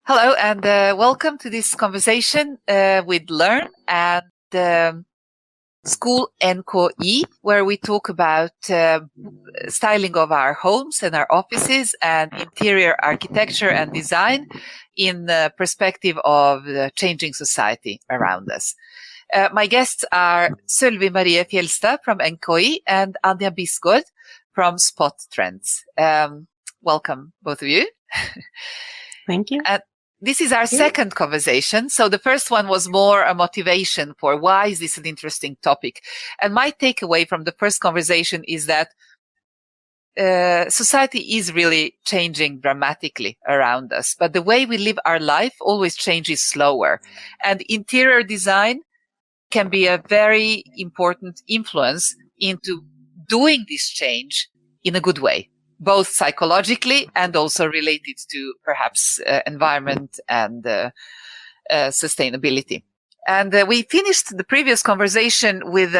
Hello, and welcome to this conversation with Learn and School NKI, where we talk about styling of our homes and our offices and interior architecture and design in the perspective of the changing society around us. My guests are Sølvi Marie Fjeldstad from NKI and Anja Bisgaard from Spot Trends. Welcome, both of you. Thank you. This is our second conversation. So the first one was more a motivation for why is this an interesting topic. And my takeaway from the first conversation is that society is really changing dramatically around us, but the way we live our life always changes slower. And interior design can be a very important influence into doing this change in a good way, both psychologically and also related to perhaps environment and sustainability. And we finished the previous conversation with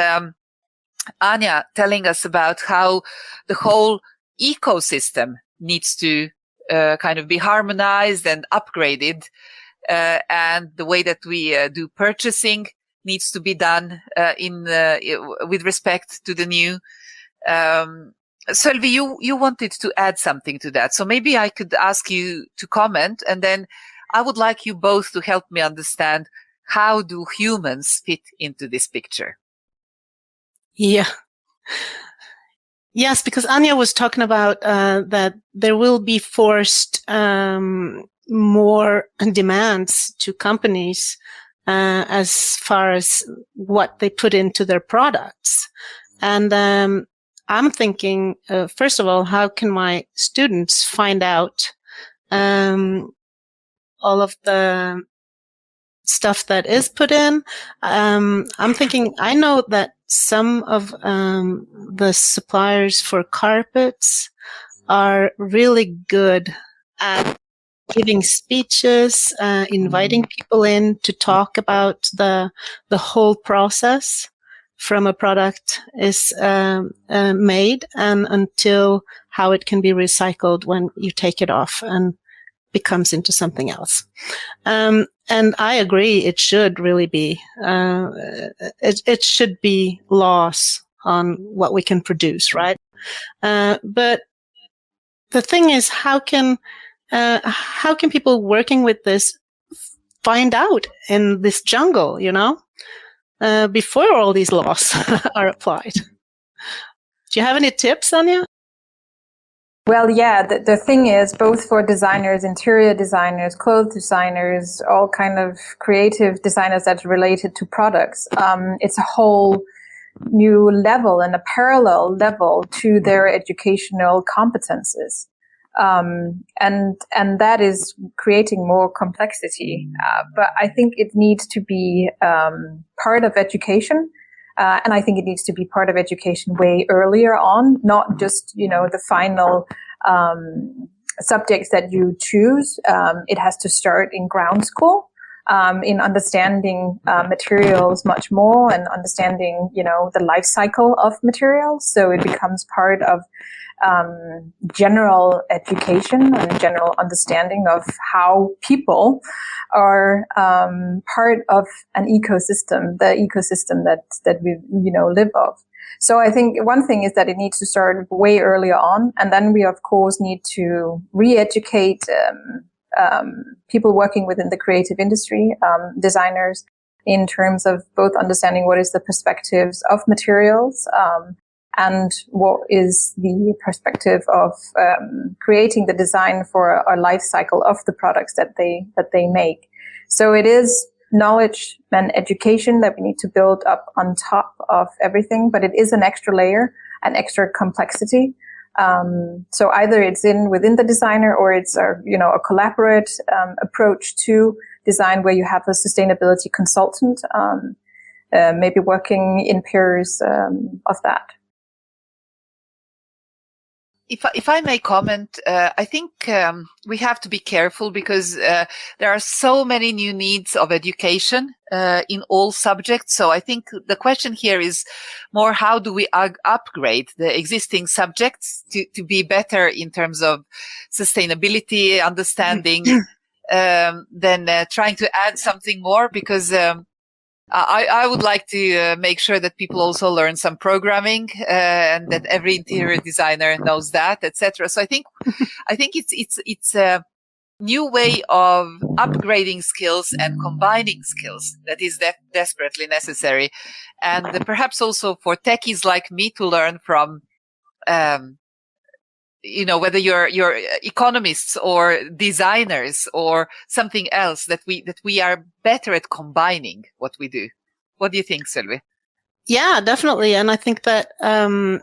Anja telling us about how the whole ecosystem needs to kind of be harmonized and upgraded, and the way that we do purchasing needs to be done with respect to the new. Sølvi, you wanted to add something to that. So maybe I could ask you to comment, and then I would like you both to help me understand how do humans fit into this picture? Yeah. Yes, because Anja was talking about that there will be forced more demands to companies as far as what they put into their products. And I'm thinking, first of all, how can my students find out all of the stuff that is put in? I'm thinking, I know that some of the suppliers for carpets are really good at giving speeches, inviting people in to talk about the whole process from a product is made and until how it can be recycled when you take it off and becomes into something else. And I agree, it should really be, it should be laws on what we can produce, right? But the thing is, how can people working with this find out in this jungle, you know? Before all these laws are applied. Do you have any tips, Anja? Well, yeah, the thing is, both for designers, interior designers, clothes designers, all kind of creative designers that's related to products, it's a whole new level and a parallel level to their educational competences. And that is creating more complexity. But I think it needs to be part of education. And I think it needs to be part of education way earlier on, not just, the final subjects that you choose. It has to start in ground school, in understanding materials much more and understanding, the life cycle of materials. So it becomes part of general education and general understanding of how people are part of an ecosystem, the ecosystem that we live of. So I think one thing is that it needs to start way earlier on, and then we of course need to re-educate people working within the creative industry, designers, in terms of both understanding what is the perspectives of materials, and what is the perspective of creating the design for a life cycle of the products that they make. So it is knowledge and education that we need to build up on top of everything, but it is an extra layer, an extra complexity. So either it's within the designer, or it's a collaborate approach to design where you have a sustainability consultant, maybe working in pairs of that. If I may comment, I think we have to be careful because there are so many new needs of education in all subjects. So I think the question here is more how do we upgrade the existing subjects to be better in terms of sustainability, understanding, than trying to add something more, because I would like to make sure that people also learn some programming, and that every interior designer knows that, etc. So I think it's a new way of upgrading skills and combining skills that is desperately necessary, and perhaps also for techies like me to learn from, whether you're economists or designers or something else, that we are better at combining what we do. What do you think, Sølvi? Yeah, definitely. And I think that, the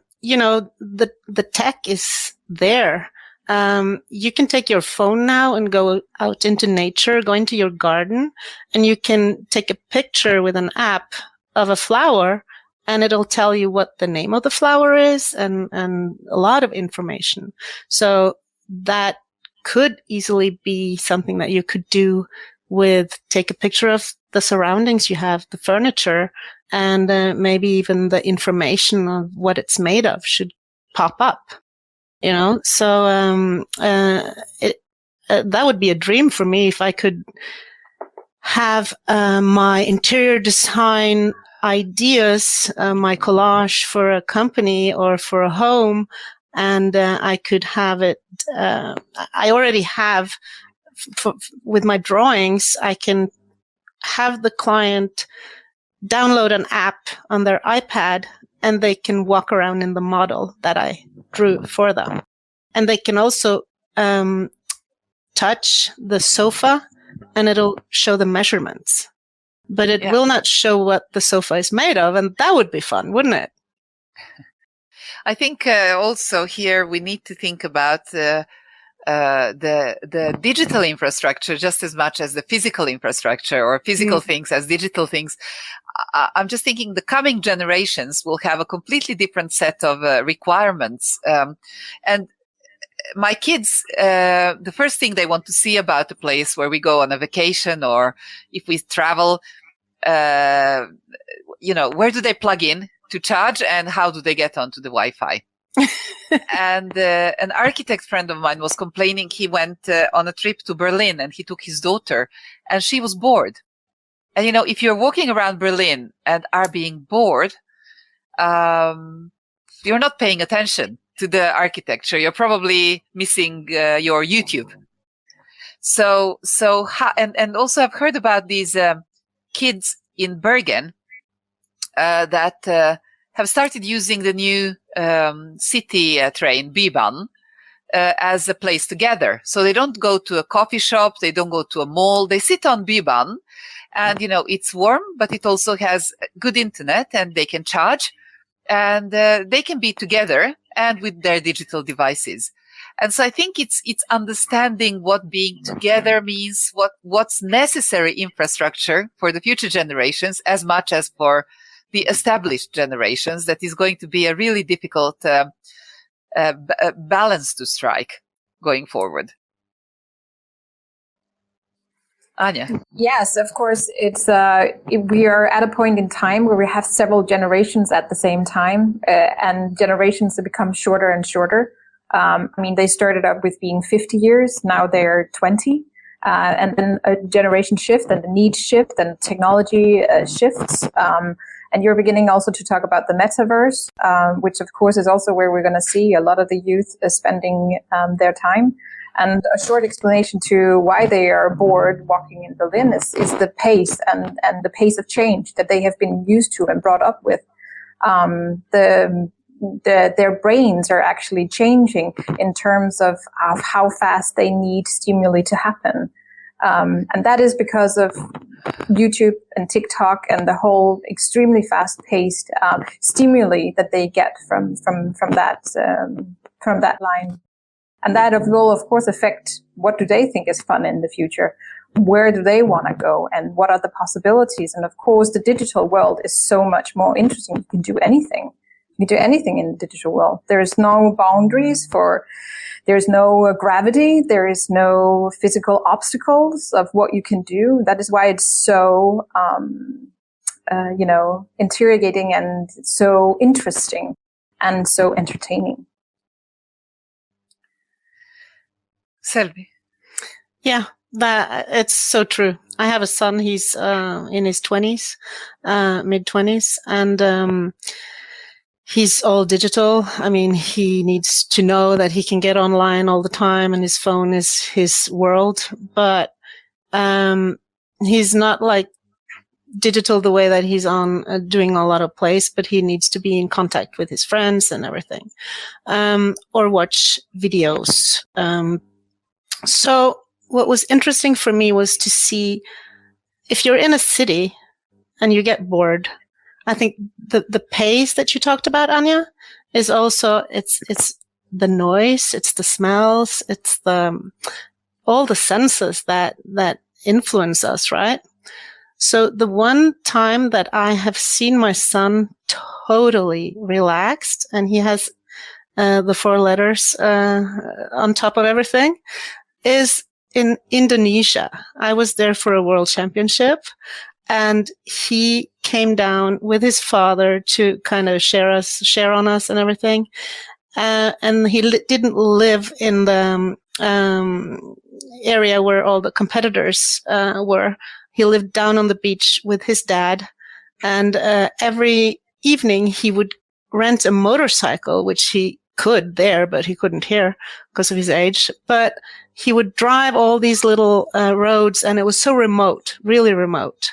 tech is there. You can take your phone now and go out into nature, go into your garden, and you can take a picture with an app of a flower, and it'll tell you what the name of the flower is and a lot of information. So that could easily be something that you could do with, take a picture of the surroundings you have, the furniture, and maybe even the information of what it's made of should pop up. So that would be a dream for me if I could have my interior design ideas, my collage for a company or for a home, and I could have it. I already have, with my drawings, I can have the client download an app on their iPad, and they can walk around in the model that I drew for them. And they can also touch the sofa, and it'll show the measurements. But it will not show what the sofa is made of, and that would be fun, wouldn't it? I think also here we need to think about the digital infrastructure just as much as the physical infrastructure, or physical things as digital things. I'm just thinking the coming generations will have a completely different set of requirements. And my kids, the first thing they want to see about the place where we go on a vacation, or if we travel, where do they plug in to charge, and how do they get onto the Wi-Fi? And an architect friend of mine was complaining. He went on a trip to Berlin, and he took his daughter, and she was bored. And, if you're walking around Berlin and are being bored, you're not paying attention to the architecture. You're probably missing your YouTube. And also I've heard about these kids in Bergen that have started using the new city train, Bybanen, as a place to gather. So they don't go to a coffee shop, they don't go to a mall, they sit on Bybanen, and it's warm, but it also has good internet, and they can charge, and they can be together and with their digital devices. And so I think it's understanding what being together means, what's necessary infrastructure for the future generations, as much as for the established generations. That is going to be a really difficult balance to strike going forward. Anja. Yes, of course. It's we are at a point in time where we have several generations at the same time, and generations have become shorter and shorter. They started up with being 50 years. Now they're 20. And then a generation shift, and the needs shift, and technology shifts. And you're beginning also to talk about the metaverse, which of course is also where we're going to see a lot of the youth spending their time. And a short explanation to why they are bored walking in Berlin is the pace and the pace of change that they have been used to and brought up with. Their brains are actually changing in terms of how fast they need stimuli to happen. And that is because of YouTube and TikTok and the whole extremely fast-paced stimuli that they get from that line. And that will, of course, affect what do they think is fun in the future. Where do they want to go, and what are the possibilities? And of course, the digital world is so much more interesting. You can do anything. You can do anything in the digital world. There is no boundaries there's no gravity. There is no physical obstacles of what you can do. That is why it's so, interrogating and so interesting and so entertaining. Sølvi. Yeah. That it's so true. I have a son. He's in his 20s, mid-20s, and he's all digital. I mean, he needs to know that he can get online all the time, and his phone is his world. But he's not like digital the way that he's on doing a lot of plays, but he needs to be in contact with his friends and everything, or watch videos. So what was interesting for me was to see if you're in a city and you get bored. I think the pace that you talked about, Anja, is also it's the noise, it's the smells, it's all the senses that influence us, right? So the one time that I have seen my son totally relaxed, and he has the 4 letters on top of everything, is in Indonesia. I was there for a world championship, and he came down with his father to kind of share on us and everything. And he didn't live in the area where all the competitors were. He lived down on the beach with his dad, and every evening he would rent a motorcycle, which he could there, but he couldn't here because of his age. But he would drive all these little roads, and it was so remote, really remote.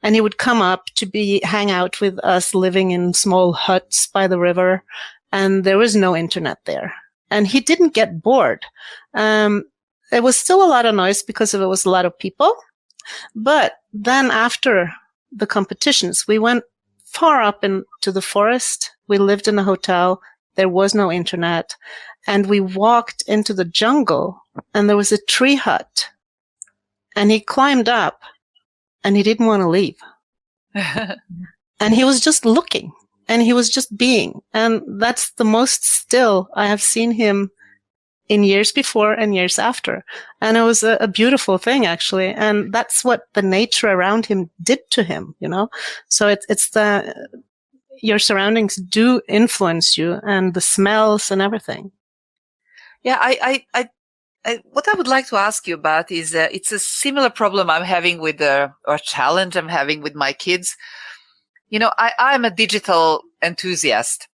And he would come up to hang out with us living in small huts by the river, and there was no internet there. And he didn't get bored. There was still a lot of noise because it was a lot of people. But then after the competitions, we went far up into the forest. We lived in a hotel. There was no internet. And we walked into the jungle, and there was a tree hut. And he climbed up, and he didn't want to leave. And he was just looking, and he was just being. And that's the most still I have seen him in years before and years after. And it was a beautiful thing, actually. And that's what the nature around him did to him, you know? So it's your surroundings do influence you, and the smells and everything. Yeah, what I would like to ask you about is it's a similar problem I'm having with, or challenge I'm having with my kids. You know, I'm a digital enthusiast,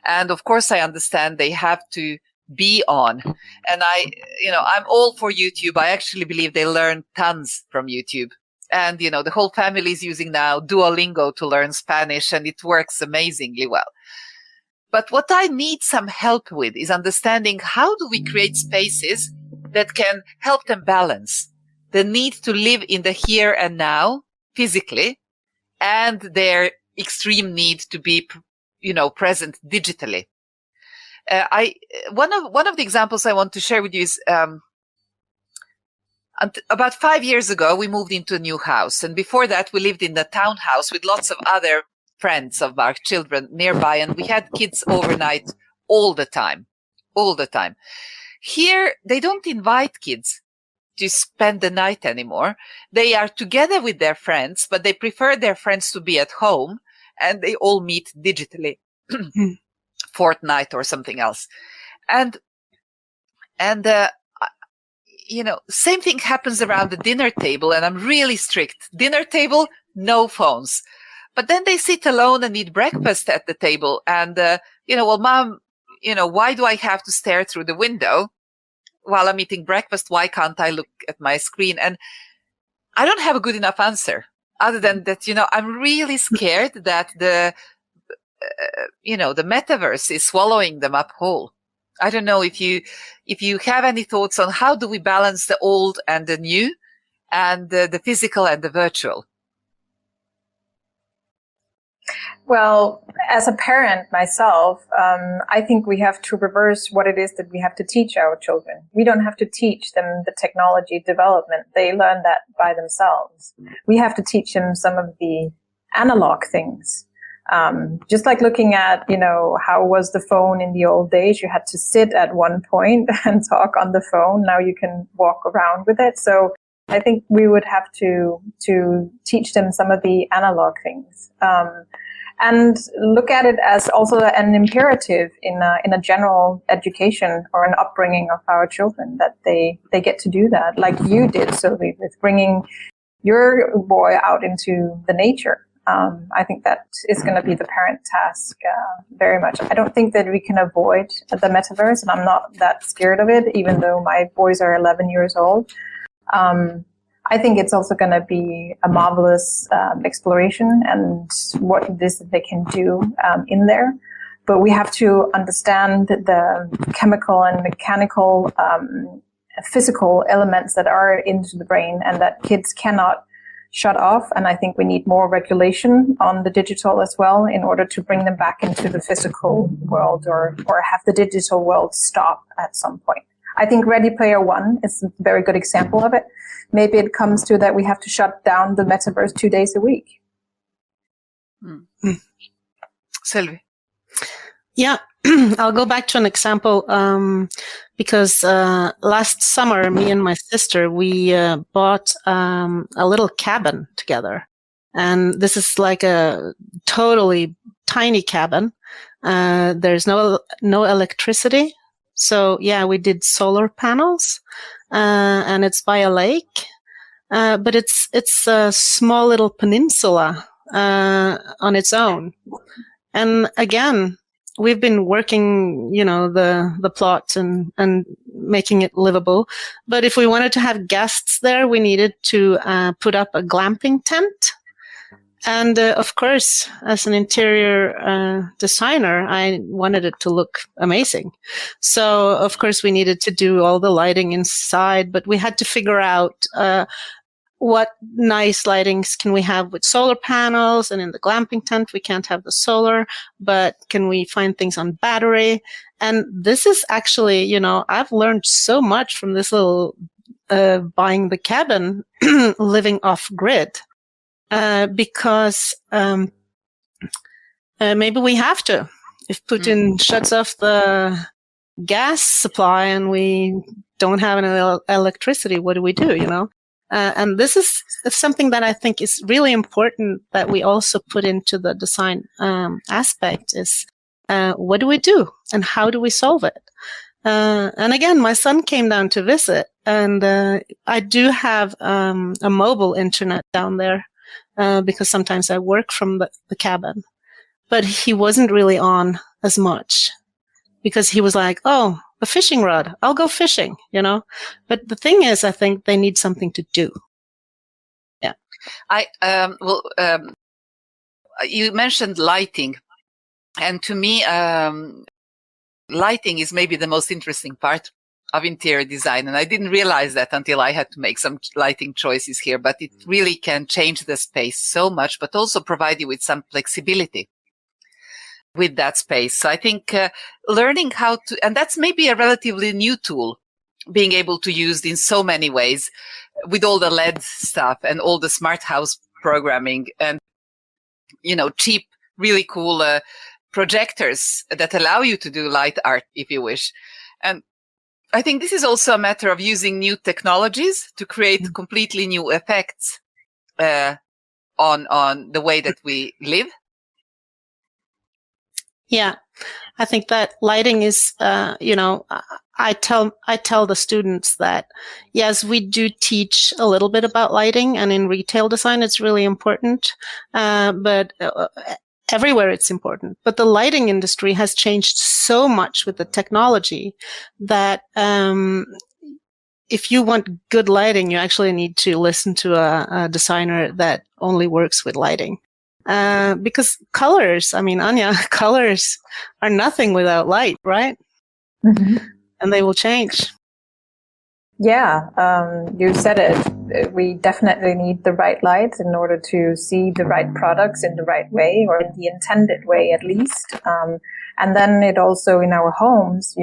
and of course I understand they have to be on. And I'm all for YouTube. I actually believe they learn tons from YouTube. And, the whole family is using now Duolingo to learn Spanish, and it works amazingly well. But what I need some help with is understanding, how do we create spaces that can help them balance the need to live in the here and now physically, and their extreme need to be, present digitally. One of the examples I want to share with you is, about 5 years ago, we moved into a new house. And before that, we lived in the townhouse with lots of other friends of our children nearby. And we had kids overnight all the time. Here, they don't invite kids to spend the night anymore. They are together with their friends, but they prefer their friends to be at home, and they all meet digitally. Fortnite or something else. And same thing happens around the dinner table, and I'm really strict. Dinner table, no phones. But then they sit alone and eat breakfast at the table, and, well, Mom, why do I have to stare through the window while I'm eating breakfast? Why can't I look at my screen? And I don't have a good enough answer, other than that, I'm really scared that the metaverse is swallowing them up whole. I don't know if you have any thoughts on how do we balance the old and the new, and the physical and the virtual. Well, as a parent myself, I think we have to reverse what it is that we have to teach our children. We don't have to teach them the technology development. They learn that by themselves. We have to teach them some of the analog things. Just like looking at, how was the phone in the old days? You had to sit at one point and talk on the phone. Now you can walk around with it. So I think we would have to teach them some of the analog things. and look at it as also an imperative in a general education or an upbringing of our children, that they get to do that, like you did, Sølvi, with bringing your boy out into the nature. I think that is going to be the parent task very much. I don't think that we can avoid the metaverse, and I'm not that scared of it, even though my boys are 11 years old. I think it's also going to be a marvelous exploration and what it is that they can do in there. But we have to understand the chemical and mechanical, physical elements that are into the brain, and that kids cannot shut off. And I think we need more regulation on the digital as well in order to bring them back into the physical world, or have the digital world stop at some point. I think Ready Player One is a very good example of it. Maybe it comes to that we have to shut down the metaverse 2 days a week. Sølvi. Yeah, I'll go back to an example because last summer, me and my sister, we bought a little cabin together. And this is like a totally tiny cabin. There's no electricity. So yeah, we did solar panels, and it's by a lake. But it's a small little peninsula on its own. And again, we've been working, the plot and making it livable. But if we wanted to have guests there, we needed to put up a glamping tent. And of course, as an interior designer, I wanted it to look amazing. So of course, we needed to do all the lighting inside, but we had to figure out what nice lightings can we have with solar panels, and in the glamping tent we can't have the solar, but can we find things on battery? And this is actually, I've learned so much from this little buying the cabin, living off grid, because maybe we have to. If Putin shuts off the gas supply and we don't have any electricity, what do we do, And this is something that I think is really important that we also put into the design aspect is what do we do and how do we solve it? And again, my son came down to visit, and I do have a mobile internet down there because sometimes I work from the cabin. But he wasn't really on as much because he was like, oh, a fishing rod, I'll go fishing, But the thing is, I think they need something to do. Yeah. You mentioned lighting. And to me, lighting is maybe the most interesting part of interior design. And I didn't realize that until I had to make some lighting choices here. But it really can change the space so much, but also provide you with some flexibility with that space. So I think learning how to, and that's maybe a relatively new tool, being able to use it in so many ways with all the LED stuff and all the smart house programming and, cheap, really cool projectors that allow you to do light art if you wish. And I think this is also a matter of using new technologies to create completely new effects on the way that we live. Yeah, I think that lighting is, I tell the students that, yes, we do teach a little bit about lighting, and in retail design, it's really important, but everywhere it's important. But the lighting industry has changed so much with the technology that if you want good lighting, you actually need to listen to a designer that only works with lighting. Because colors, Anja, colors are nothing without light, right? Mm-hmm. And they will change. Yeah, you said it. We definitely need the right light in order to see the right products in the right way, or in the intended way at least. And then it also in our homes,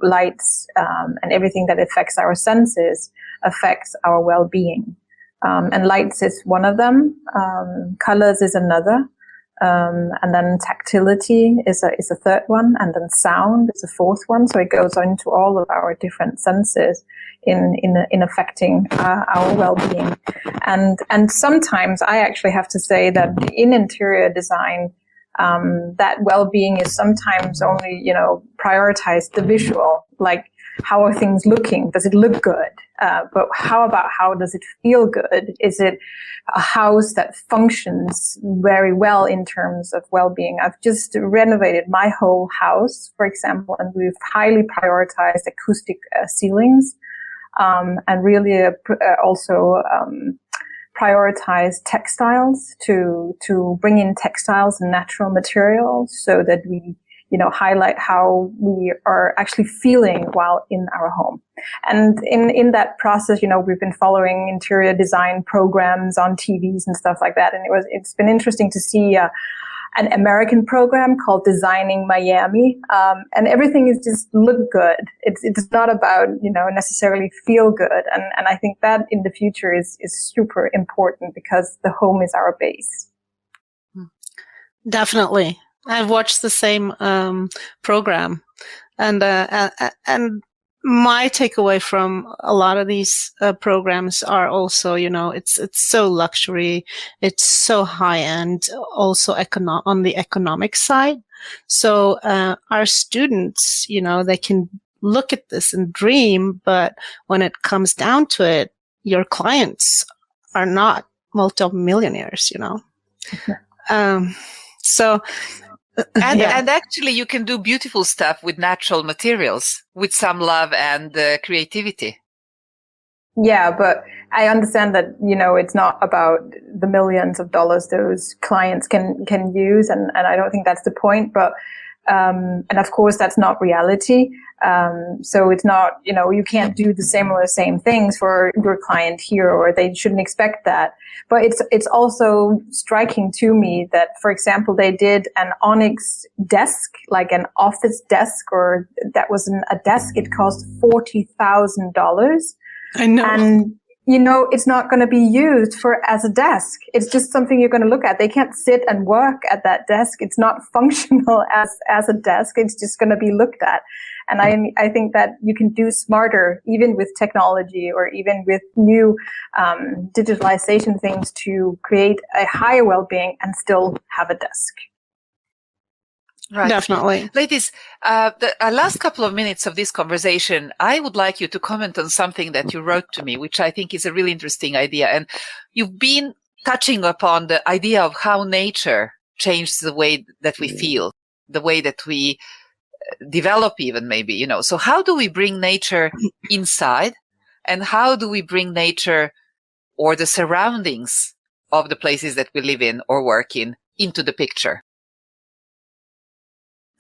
lights and everything that affects our senses affects our well-being. And lights is one of them. Colors is another. And then tactility is a third one. And then sound is a fourth one. So it goes into all of our different senses in affecting our well-being. And sometimes I actually have to say that in interior design, that well-being is sometimes only, prioritize the visual, like how are things looking? Does it look good? But how about how does it feel good? Is it a house that functions very well in terms of well-being? I've just renovated my whole house, for example, and we've highly prioritized acoustic ceilings, and really also prioritize textiles to bring in textiles and natural materials so that we highlight how we are actually feeling while in our home. And in that process, we've been following interior design programs on TVs and stuff like that. And it's been interesting to see an American program called Designing Miami. And everything is just look good. It's not about, necessarily feel good. And I think that in the future is super important because the home is our base. Definitely. I've watched the same program, and my takeaway from a lot of these programs are also, it's so luxury, it's so high end, also on the economic side. So our students, they can look at this and dream, but when it comes down to it, your clients are not multimillionaires, So. And actually, you can do beautiful stuff with natural materials, with some love and creativity. Yeah, but I understand that, it's not about the millions of dollars those clients can use. And I don't think that's the point. But, and of course, that's not reality. So it's not, you can't do the same things for your client here, or they shouldn't expect that. But it's also striking to me that, for example, they did an onyx desk, like an office desk, or that was a desk. It cost $40,000. I know. And, it's not going to be used as a desk. It's just something you're going to look at. They can't sit and work at that desk. It's not functional as a desk. It's just going to be looked at. And I think that you can do smarter, even with technology or even with new digitalization things, to create a higher well-being and still have a desk. Right. Definitely. Ladies, the last couple of minutes of this conversation, I would like you to comment on something that you wrote to me, which I think is a really interesting idea. And you've been touching upon the idea of how nature changes the way that we feel, the way that we develop even, maybe, So how do we bring nature inside, and how do we bring nature or the surroundings of the places that we live in or work in into the picture?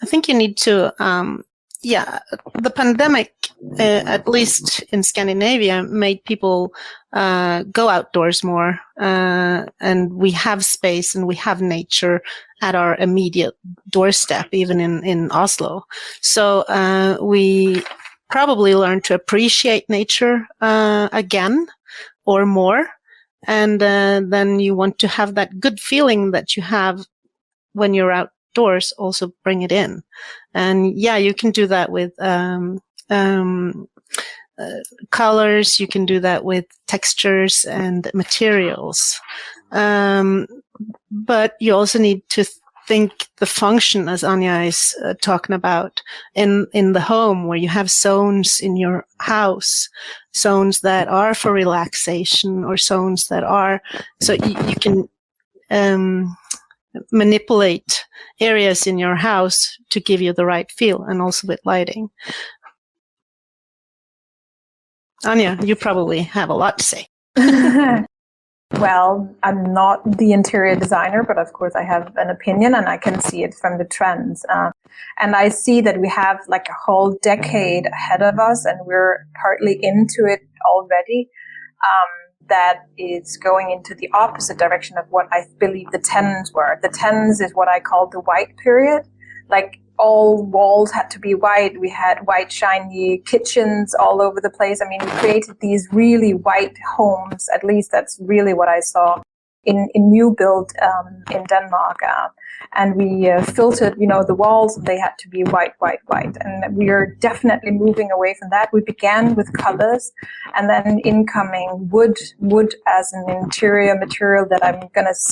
I think you need to, the pandemic, at least in Scandinavia, made people go outdoors more, and we have space and we have nature at our immediate doorstep, even in Oslo. So we probably learned to appreciate nature again or more, and then you want to have that good feeling that you have when you're outdoors, also bring it in. And you can do that with colors, you can do that with textures and materials. But you also need to think the function, as Anja is talking about, in the home, where you have zones in your house, zones that are for relaxation, or zones that are, so you can manipulate areas in your house to give you the right feel, and also with lighting. Anja, you probably have a lot to say. Well, I'm not the interior designer, but of course I have an opinion, and I can see it from the trends. And I see that we have like a whole decade ahead of us, and we're partly into it already. That is going into the opposite direction of what I believe the tens were. The tens is what I call the white period. Like, all walls had to be white. We had white, shiny kitchens all over the place. I mean, we created these really white homes. At least that's really what I saw. in new build in Denmark. And we filtered, the walls. They had to be white. And we are definitely moving away from that. We began with colors, and then incoming wood as an interior material that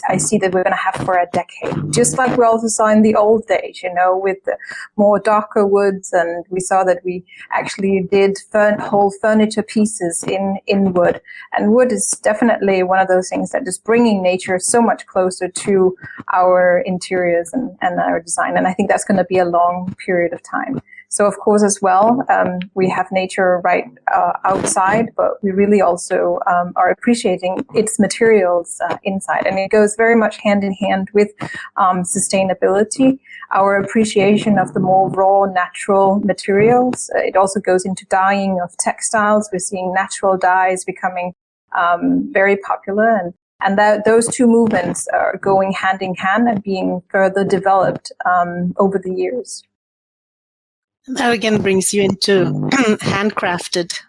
I see that we're gonna have for a decade. Just like we also saw in the old days, with the more darker woods, and we saw that we actually did whole furniture pieces in wood. And wood is definitely one of those things that is bringing nature so much closer to our interiors and our design. And I think that's going to be a long period of time. So of course as well, we have nature right outside, but we really also are appreciating its materials inside. And it goes very much hand in hand with sustainability, our appreciation of the more raw natural materials. It also goes into dyeing of textiles. We're seeing natural dyes becoming very popular, and that those two movements are going hand in hand and being further developed over the years. That again brings you into handcrafted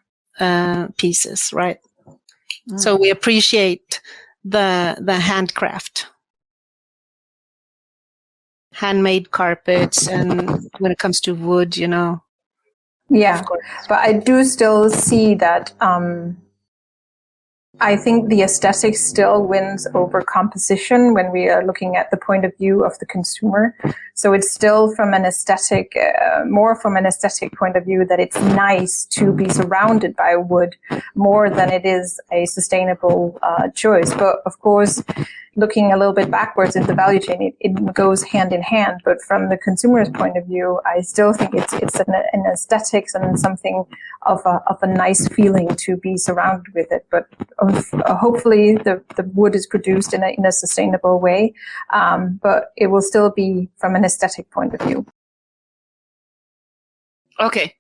pieces, right? So we appreciate the handcraft, handmade carpets, and when it comes to wood, Yeah, but I do still see that. I think the aesthetic still wins over composition when we are looking at the point of view of the consumer. So it's still from an aesthetic, more from an aesthetic point of view, that it's nice to be surrounded by wood more than it is a sustainable choice. But of course, looking a little bit backwards in the value chain, it goes hand in hand. But from the consumer's point of view, I still think it's an aesthetics and something of a nice feeling to be surrounded with it. But hopefully the wood is produced in a sustainable way, but it will still be from an aesthetic point of view. Okay,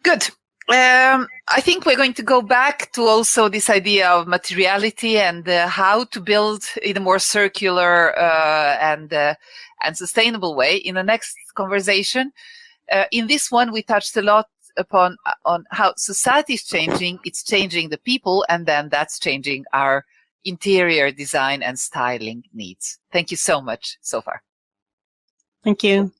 good. I think we're going to go back to also this idea of materiality and how to build in a more circular and sustainable way in the next conversation. In this one, we touched a lot on how society is changing. It's changing the people, and then that's changing our interior design and styling needs. Thank you so much so far. Thank you.